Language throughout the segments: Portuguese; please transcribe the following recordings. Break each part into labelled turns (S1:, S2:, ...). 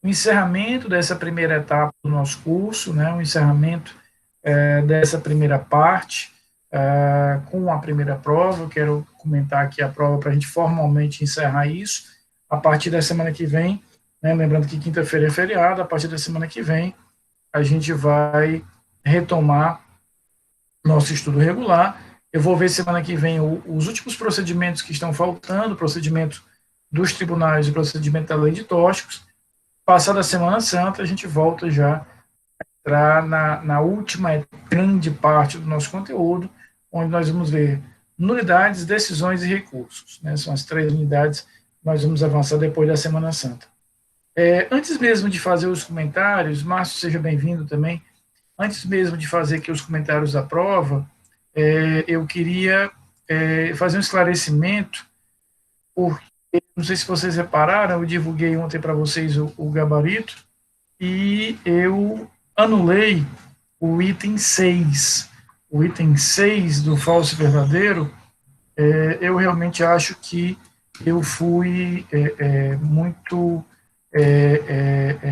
S1: o encerramento dessa primeira etapa do nosso curso, né, o encerramento dessa primeira parte, com a primeira prova. Eu quero comentar aqui a prova para a gente formalmente encerrar isso. A partir da semana que vem, né, lembrando que quinta-feira é feriado, a partir da semana que vem, a gente vai retomar nosso estudo regular. Eu vou ver semana que vem os últimos procedimentos que estão faltando, procedimento dos tribunais e procedimento da lei de tóxicos. Passada a Semana Santa, a gente volta já a entrar na última grande parte do nosso conteúdo, onde nós vamos ver nulidades, decisões e recursos. Né? São as 3 unidades que nós vamos avançar depois da Semana Santa. Antes mesmo de fazer os comentários, Márcio, seja bem-vindo também. Antes mesmo de fazer aqui os comentários da prova, eu queria fazer um esclarecimento, porque não sei se vocês repararam, eu divulguei ontem para vocês o gabarito, e eu anulei o item 6. O item 6 do falso e verdadeiro, eu realmente acho que eu fui muito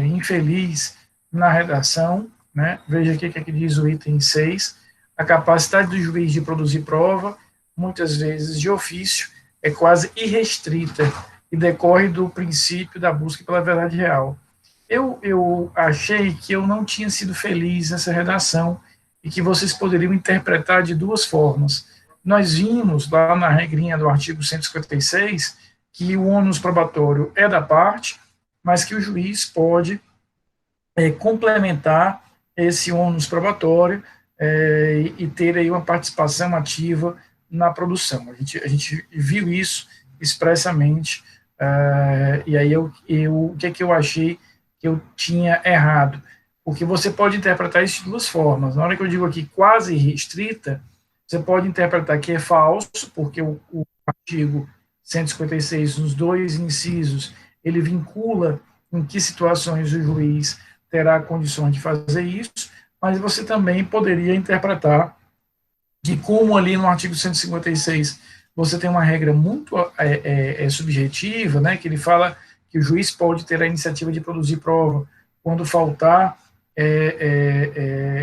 S1: infeliz na redação, né? Veja aqui o que diz o item 6. A capacidade do juiz de produzir prova, muitas vezes de ofício, é quase irrestrita e decorre do princípio da busca pela verdade real. Eu achei que eu não tinha sido feliz nessa redação e que vocês poderiam interpretar de 2 formas. Nós vimos lá na regrinha do artigo 156 que o ônus probatório é da parte, mas que o juiz pode complementar esse ônus probatório e ter aí uma participação ativa na produção. A gente viu isso expressamente, e aí o que é que eu achei que eu tinha errado? Porque você pode interpretar isso de 2 formas. Na hora que eu digo aqui quase restrita, você pode interpretar que é falso, porque o artigo 156, nos 2 incisos, ele vincula em que situações o juiz terá condições de fazer isso, mas você também poderia interpretar que, como ali no artigo 156 você tem uma regra muito subjetiva, né, que ele fala que o juiz pode ter a iniciativa de produzir prova quando faltar,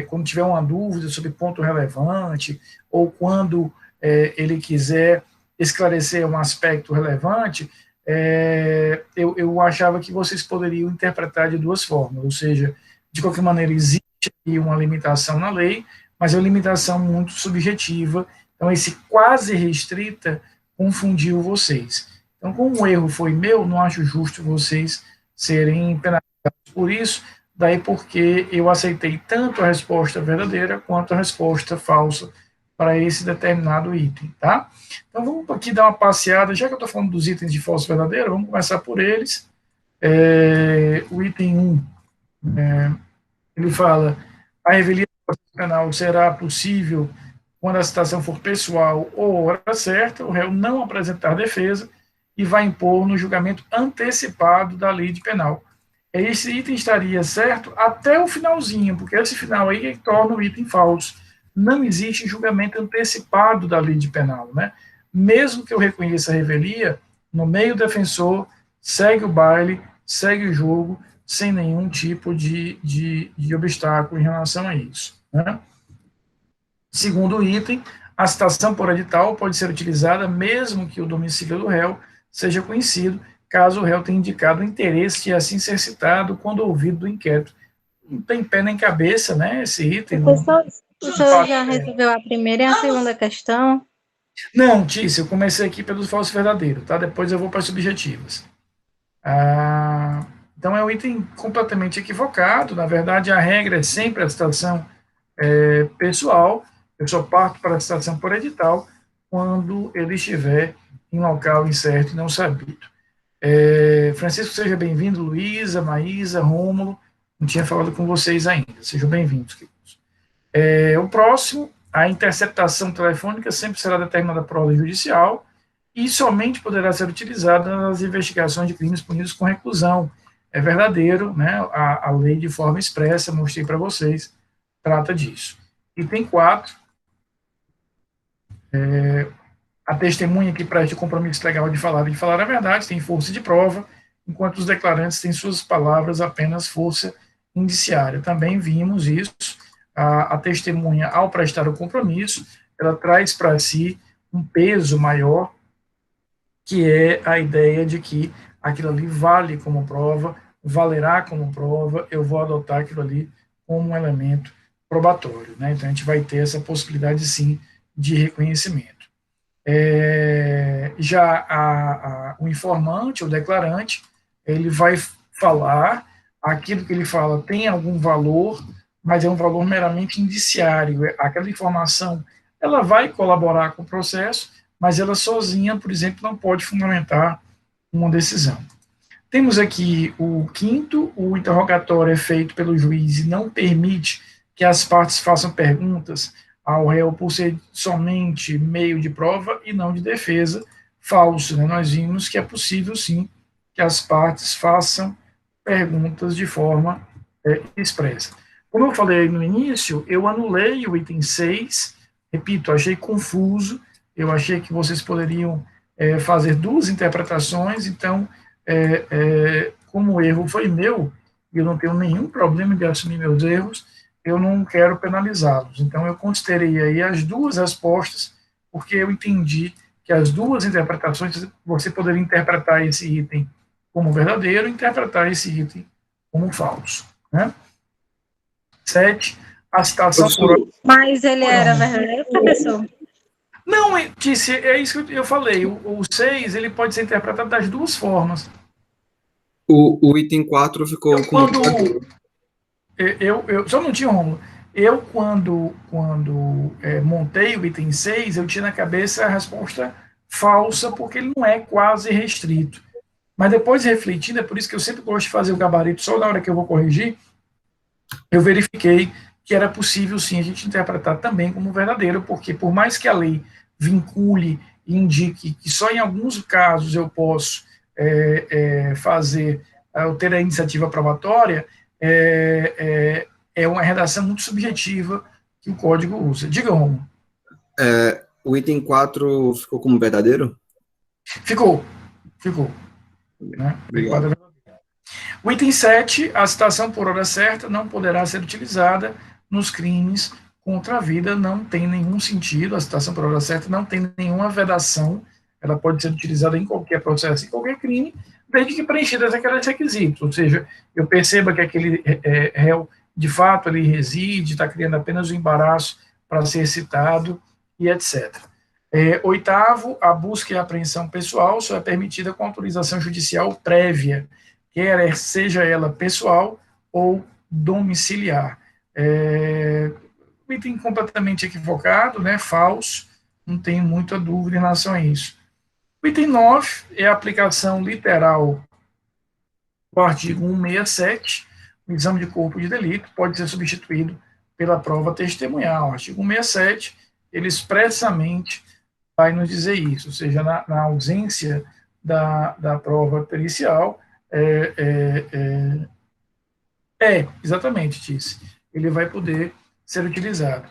S1: quando tiver uma dúvida sobre ponto relevante, ou quando ele quiser esclarecer um aspecto relevante, eu achava que vocês poderiam interpretar de 2 formas, ou seja, de qualquer maneira existe uma limitação na lei, mas é uma limitação muito subjetiva, então esse quase restrita confundiu vocês. Então, como o erro foi meu, não acho justo vocês serem penalizados por isso, daí porque eu aceitei tanto a resposta verdadeira quanto a resposta falsa para esse determinado item, tá? Então, vamos aqui dar uma passeada, já que eu estou falando dos itens de falso e verdadeiro, vamos começar por eles. O item 1, ele fala, a revelia penal será possível quando a citação for pessoal ou hora certa, o réu não apresentar defesa e vai impor no julgamento antecipado da lei de penal. Esse item estaria certo até o finalzinho, porque esse final aí é que torna o item falso. Não existe julgamento antecipado da lei de penal, né? Mesmo que eu reconheça a revelia, no meio defensor, segue o baile, segue o jogo, sem nenhum tipo de obstáculo em relação a isso, né? Segundo item, a citação por edital pode ser utilizada mesmo que o domicílio do réu seja conhecido, caso o réu tenha indicado o interesse de assim ser citado quando ouvido do inquérito. Não tem pé nem cabeça, né, esse item. Não,
S2: O senhor já resolveu a primeira e a segunda questão?
S1: não, Tícia, eu comecei aqui pelo falso verdadeiro, tá? Depois eu vou para as subjetivas. Então é um item completamente equivocado. Na verdade, a regra é sempre a citação pessoal. Eu só parto para a citação por edital quando ele estiver em local incerto e não sabido. Francisco, seja bem-vindo. Luísa, Maísa, Rômulo, não tinha falado com vocês ainda. Sejam bem-vindos, queridos. O próximo, a interceptação telefônica sempre será determinada por ordem judicial e somente poderá ser utilizada nas investigações de crimes punidos com reclusão. É verdadeiro, né? A lei de forma expressa, mostrei para vocês, trata disso. Item 4, a testemunha que preste o compromisso legal de falar a verdade tem força de prova enquanto os declarantes têm suas palavras apenas força indiciária. Também vimos isso, a testemunha, ao prestar o compromisso, ela traz para si um peso maior, que é a ideia de que aquilo ali vale como prova, valerá como prova, eu vou adotar aquilo ali como um elemento probatório. Né? Então, a gente vai ter essa possibilidade, sim, de reconhecimento. Já o informante, o declarante, ele vai falar, aquilo que ele fala tem algum valor, mas é um valor meramente indiciário. Aquela informação, ela vai colaborar com o processo, mas ela sozinha, por exemplo, não pode fundamentar uma decisão. Temos aqui o quinto, o interrogatório é feito pelo juiz e não permite que as partes façam perguntas ao réu por ser somente meio de prova e não de defesa. Falso, né? Nós vimos que é possível, sim, que as partes façam perguntas de forma expressa. Como eu falei no início, eu anulei o item 6, repito, achei confuso, eu achei que vocês poderiam fazer duas interpretações, então, como o erro foi meu, e eu não tenho nenhum problema de assumir meus erros, eu não quero penalizá-los. Então, eu considerei aí as duas respostas, porque eu entendi que as duas interpretações, você poderia interpretar esse item como verdadeiro e interpretar esse item como falso. Né? 7, a citação por...
S2: Mas ele era verdadeiro, professor?
S1: Não, Tícia, é isso que eu falei. O 6, ele pode ser interpretado das duas formas.
S3: O item 4 ficou com...
S1: Só não tinha, Romulo. Eu, quando montei o item 6, eu tinha na cabeça a resposta falsa, porque ele não é quase restrito. Mas depois, refletindo, é por isso que eu sempre gosto de fazer o gabarito só na hora que eu vou corrigir, eu verifiquei que era possível, sim, a gente interpretar também como verdadeiro, porque por mais que a lei vincule e indique que só em alguns casos eu posso eu ter a iniciativa probatória, é uma redação muito subjetiva que o código usa. Diga, Romulo.
S3: O item 4 ficou como verdadeiro?
S1: Ficou. Né? O item 7, a citação por hora certa não poderá ser utilizada nos crimes contra a vida, não tem nenhum sentido, a citação por hora certa não tem nenhuma vedação, ela pode ser utilizada em qualquer processo, em qualquer crime, desde que preenchidas aqueles requisitos, ou seja, eu perceba que aquele réu, de fato, ele reside, está criando apenas o embaraço para ser citado, e etc. Oitavo, a busca e a apreensão pessoal só é permitida com autorização judicial prévia, quer seja ela pessoal ou domiciliar. Item completamente equivocado, né, falso, não tenho muita dúvida em relação a isso. O item 9 é a aplicação literal do artigo 167, o exame de corpo de delito pode ser substituído pela prova testemunhal. O artigo 167, ele expressamente vai nos dizer isso, ou seja, na ausência da prova pericial, exatamente, Tice, ele vai poder ser utilizado.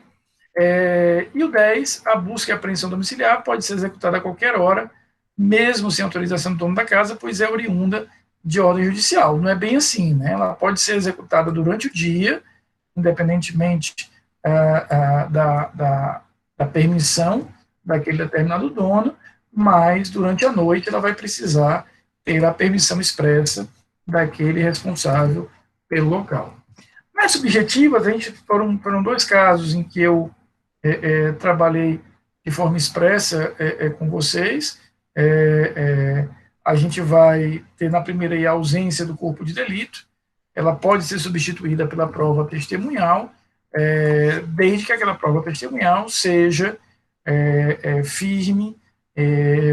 S1: E o 10, a busca e apreensão domiciliar pode ser executada a qualquer hora, mesmo sem autorização do dono da casa, pois é oriunda de ordem judicial. Não é bem assim, né? Ela pode ser executada durante o dia, independentemente da permissão daquele determinado dono, mas durante a noite ela vai precisar ter a permissão expressa daquele responsável pelo local. Nas subjetivas, foram dois casos em que eu trabalhei de forma expressa com vocês. A gente vai ter na primeira a ausência do corpo de delito, ela pode ser substituída pela prova testemunhal, desde que aquela prova testemunhal seja firme,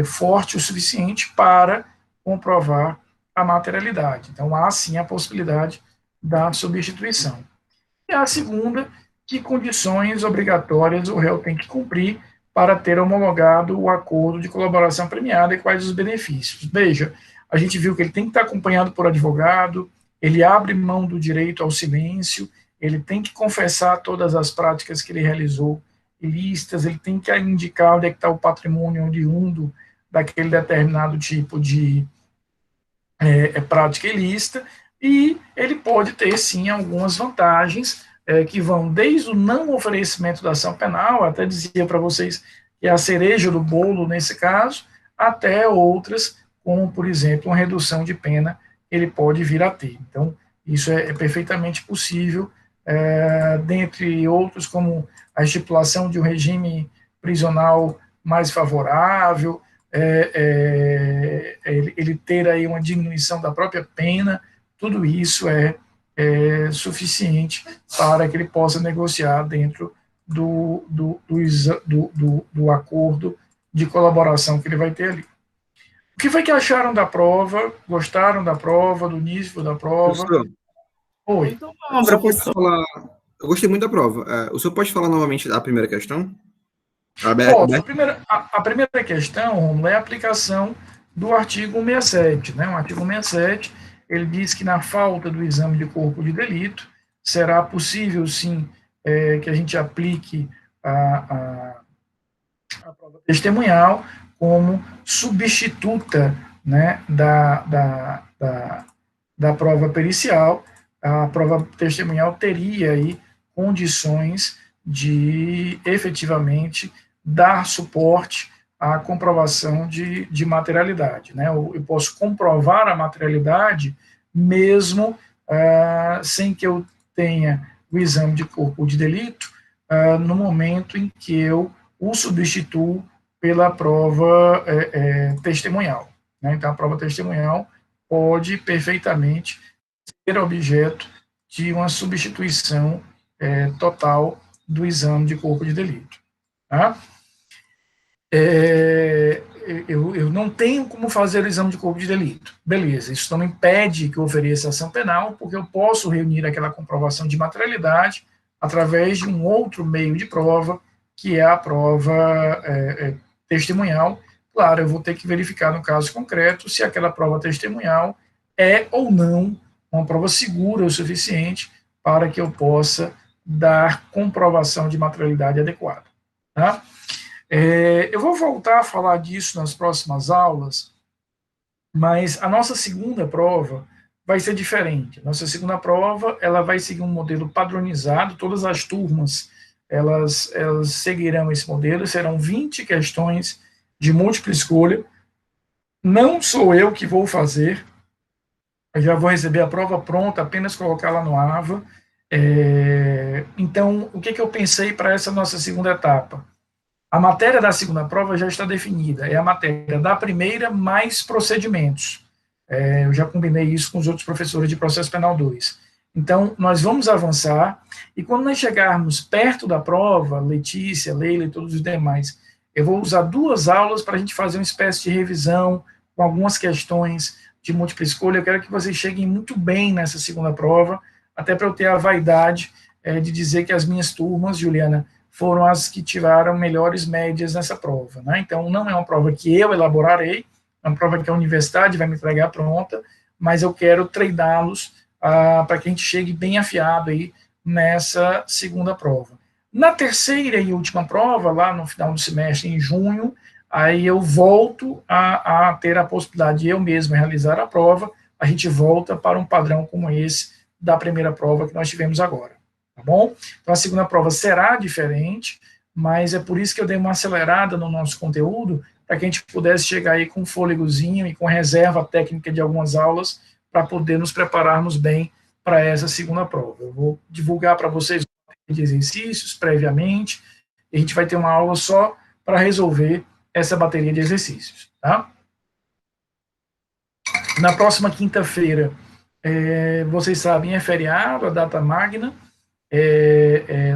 S1: forte o suficiente para comprovar a materialidade. Então, há sim a possibilidade da substituição. E a segunda, que condições obrigatórias o réu tem que cumprir para ter homologado o acordo de colaboração premiada e quais os benefícios. Veja, a gente viu que ele tem que estar acompanhado por advogado, ele abre mão do direito ao silêncio, ele tem que confessar todas as práticas que ele realizou ilícitas, ele tem que indicar onde é que está o patrimônio oriundo daquele determinado tipo de prática ilícita, e ele pode ter, sim, algumas vantagens, que vão desde o não oferecimento da ação penal, até dizia para vocês que é a cereja do bolo nesse caso, até outras, como, por exemplo, uma redução de pena, ele pode vir a ter. Então, isso é perfeitamente possível, dentre outros, como a estipulação de um regime prisional mais favorável, ele ter aí uma diminuição da própria pena, tudo isso é suficiente para que ele possa negociar dentro do acordo de colaboração que ele vai ter ali. O que foi que acharam da prova? Gostaram da prova, do nível da prova?
S3: Professor,
S1: Oi.
S3: então, o senhor pode falar... Eu gostei muito da prova. O senhor pode falar novamente da primeira questão?
S1: Posso. A primeira questão, Romulo, é a aplicação do artigo 167. Né? O artigo 167, ele diz que na falta do exame de corpo de delito, será possível, sim, que a gente aplique a prova testemunhal como substituta, né, da prova pericial. A prova testemunhal teria aí condições de efetivamente dar suporte à comprovação de materialidade. Né? Eu posso comprovar a materialidade mesmo sem que eu tenha o exame de corpo de delito, no momento em que eu o substituo pela prova testemunhal. Né? Então, a prova testemunhal pode perfeitamente ser objeto de uma substituição total do exame de corpo de delito. Tá? Eu não tenho como fazer o exame de corpo de delito. Beleza, isso não impede que eu ofereça ação penal, porque eu posso reunir aquela comprovação de materialidade através de um outro meio de prova, que é a prova testemunhal. Claro, eu vou ter que verificar no caso concreto se aquela prova testemunhal é ou não uma prova segura o suficiente para que eu possa dar comprovação de materialidade adequada. Tá? Eu vou voltar a falar disso nas próximas aulas, mas a nossa segunda prova vai ser diferente. A nossa segunda prova, ela vai seguir um modelo padronizado, todas as turmas, elas seguirão esse modelo, serão 20 questões de múltipla escolha. Não sou eu que vou fazer, eu já vou receber a prova pronta, apenas colocá-la no AVA. Então, o que eu pensei para essa nossa segunda etapa? A matéria da segunda prova já está definida, é a matéria da primeira mais procedimentos. Eu já combinei isso com os outros professores de Processo Penal 2. Então, nós vamos avançar, e quando nós chegarmos perto da prova, Letícia, Leila e todos os demais, eu vou usar 2 aulas para a gente fazer uma espécie de revisão, com algumas questões de múltipla escolha. Eu quero que vocês cheguem muito bem nessa segunda prova, até para eu ter a vaidade de dizer que as minhas turmas, Juliana, foram as que tiraram melhores médias nessa prova. Né? Então, não é uma prova que eu elaborarei, é uma prova que a universidade vai me entregar pronta, mas eu quero treiná-los para que a gente chegue bem afiado aí nessa segunda prova. Na terceira e última prova, lá no final do semestre, em junho, aí eu volto a ter a possibilidade de eu mesmo realizar a prova, a gente volta para um padrão como esse da primeira prova que nós tivemos agora. Tá bom? Então, a segunda prova será diferente, mas é por isso que eu dei uma acelerada no nosso conteúdo, para que a gente pudesse chegar aí com um fôlegozinho e com reserva técnica de algumas aulas, para poder nos prepararmos bem para essa segunda prova. Eu vou divulgar para vocês de exercícios previamente, e a gente vai ter uma aula só para resolver essa bateria de exercícios. Tá? Na próxima quinta-feira, vocês sabem, é feriado, a data magna,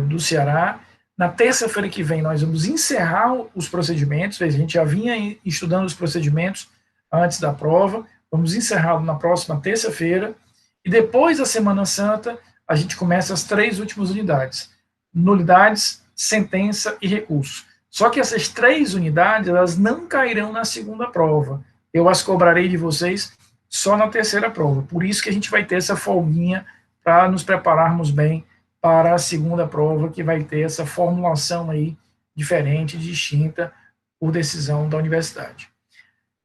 S1: do Ceará. Na terça-feira que vem, nós vamos encerrar os procedimentos. A gente já vinha estudando os procedimentos antes da prova, vamos encerrá-lo na próxima terça-feira, e depois da Semana Santa, a gente começa as 3 últimas unidades: nulidades, sentença e recurso. Só que essas 3 unidades, elas não cairão na segunda prova. Eu as cobrarei de vocês só na terceira prova. Por isso que a gente vai ter essa folguinha para nos prepararmos bem para a segunda prova, que vai ter essa formulação aí diferente, distinta, por decisão da universidade.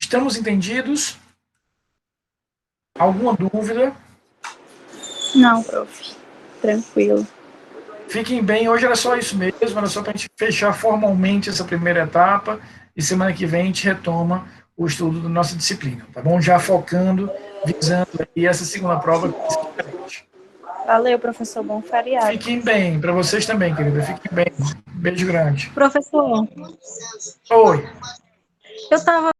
S1: Estamos entendidos? Alguma dúvida?
S4: Não, prof. Tranquilo.
S1: Fiquem bem, hoje era só isso mesmo, era só para a gente fechar formalmente essa primeira etapa, e semana que vem a gente retoma o estudo da nossa disciplina, tá bom? Já focando, visando aí essa segunda prova que vai ser diferente.
S4: Valeu, professor. Bom feriado.
S1: Fiquem bem, para vocês também, querida, fiquem bem. Beijo grande.
S2: Professor,
S1: Oi.
S2: eu estava